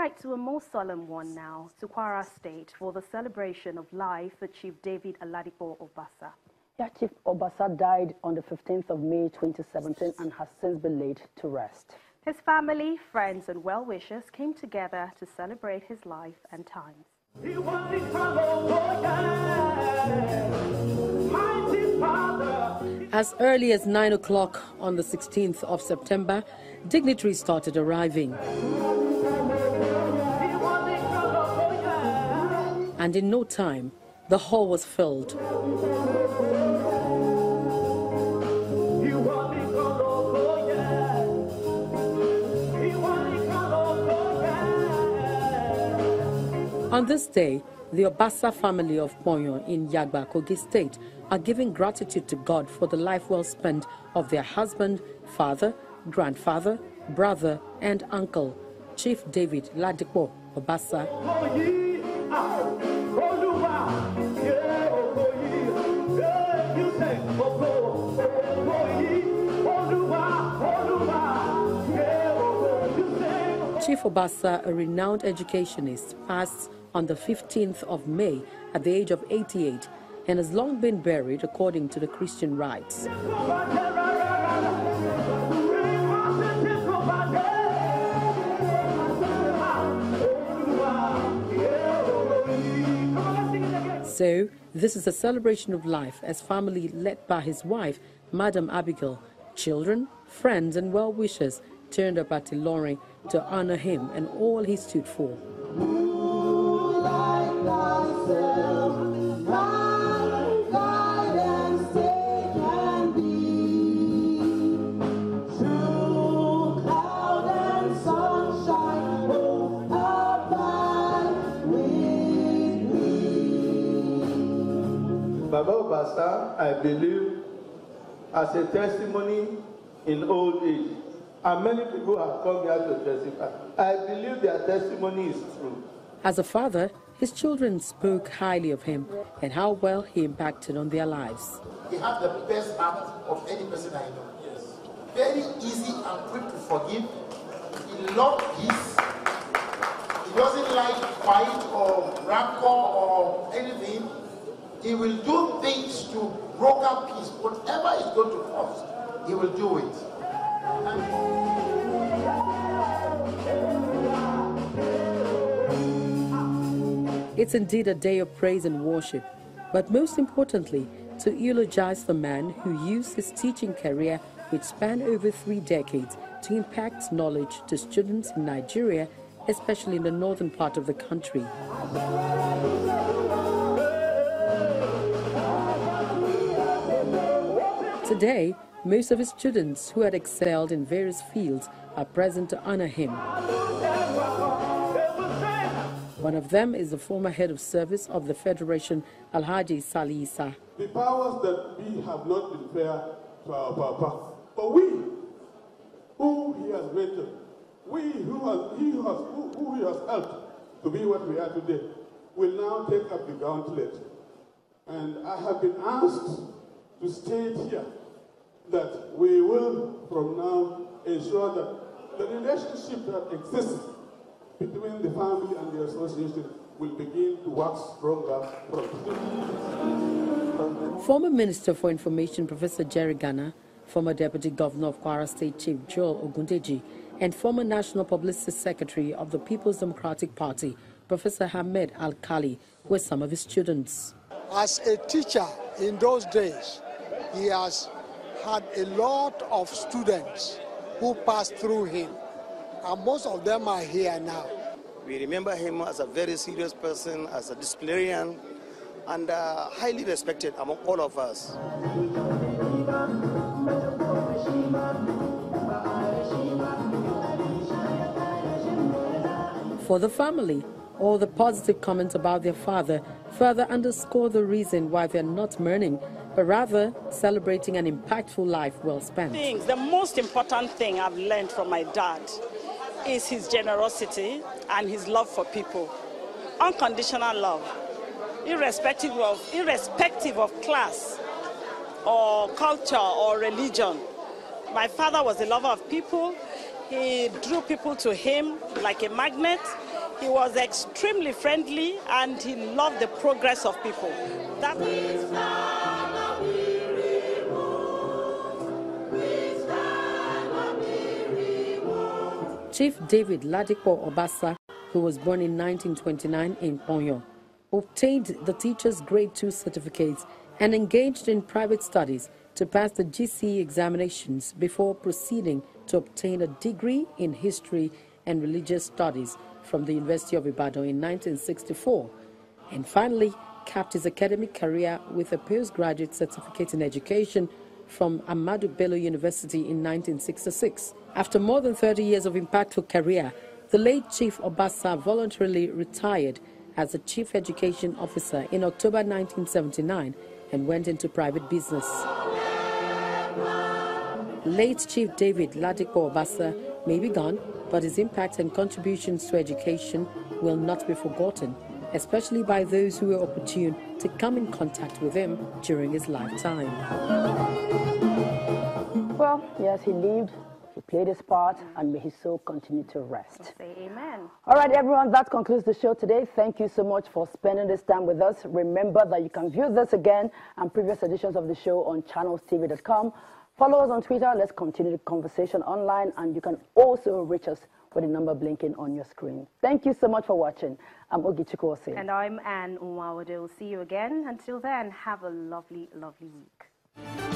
right to a more solemn one now, to Kwara State for the celebration of life for Chief David Aladipo Obasa. Yeah, Chief Obasa died on the 15th of May 2017 and has since been laid to rest. His family, friends and well-wishers came together to celebrate his life and times. As early as 9 o'clock on the 16th of September, dignitaries started arriving. And in no time, the hall was filled. On this day, the Obasa family of Ponyo in Yagba, Kogi State are giving gratitude to God for the life well spent of their husband, father, grandfather, brother and uncle, Chief David Ladipo Obasa. Chief Obasa, a renowned educationist, passed on the 15th of May at the age of 88 and has long been buried according to the Christian rites. So, this is a celebration of life as family led by his wife, Madam Abigail, children, friends and well-wishers turned up at Ilorin to honor him and all he stood for. Baba Obasa, I believe, as a testimony in old age, and many people have come here to testify. I believe their testimony is true. As a father, his children spoke highly of him and how well he impacted on their lives. He had the best heart of any person I know. Yes. Very easy and quick to forgive. He loved peace. He doesn't like fight or rancor or anything. He will do things to broker peace. Whatever is going to cost, he will do it. It's indeed a day of praise and worship, but most importantly, to eulogize the man who used his teaching career, which spanned over 3 decades, to impact knowledge to students in Nigeria, especially in the northern part of the country. Today, most of his students who had excelled in various fields are present to honor him. One of them is the former head of service of the Federation, Alhaji Sali Isa. The powers that we have not been fair to our papa, but we, who he has mentored, we who he has helped to be what we are today, will now take up the gauntlet. And I have been asked to state here that we will, from now, ensure that the relationship that exists between the family and the association will begin to wax stronger from today. Former Minister for Information, Professor Jerry Ghana, former Deputy Governor of Kwara State, Chief Joel Ogundeji, and former National Publicity Secretary of the People's Democratic Party, Professor Hamed Al-Khali, were some of his students. As a teacher in those days, he has had a lot of students who passed through him, and most of them are here now. We remember him as a very serious person, as a disciplinarian, and highly respected among all of us. For the family, all the positive comments about their father further underscore the reason why they're not mourning, but rather celebrating an impactful life well spent. The most important thing I've learned from my dad is his generosity and his love for people. Unconditional love, irrespective of class or culture or religion. My father was a lover of people. He drew people to him like a magnet. He was extremely friendly and he loved the progress of people. Chief David Ladipo Obasa, who was born in 1929 in Ponyo, obtained the teacher's grade 2 certificates and engaged in private studies to pass the GCE examinations before proceeding to obtain a degree in history and religious studies from the University of Ibadan in 1964, and finally capped his academic career with a postgraduate certificate in education from Ahmadu Bello University in 1966. After more than 30 years of impactful career, the late Chief Obasa voluntarily retired as the Chief Education Officer in October 1979 and went into private business. Late Chief David Ladipo Obasa may be gone, but his impact and contributions to education will not be forgotten, especially by those who were opportune to come in contact with him during his lifetime. Well, yes, he lived, he played his part, and may his soul continue to rest. Say amen. All right, everyone, that concludes the show today. Thank you so much for spending this time with us. Remember that you can view this again and previous editions of the show on channelstv.com. Follow us on Twitter. Let's continue the conversation online, and you can also reach us with the number blinking on your screen. Thank you so much for watching. I'm Ogi Chukwuose. And I'm Anne Umawade. We'll see you again. Until then, have a lovely, lovely week.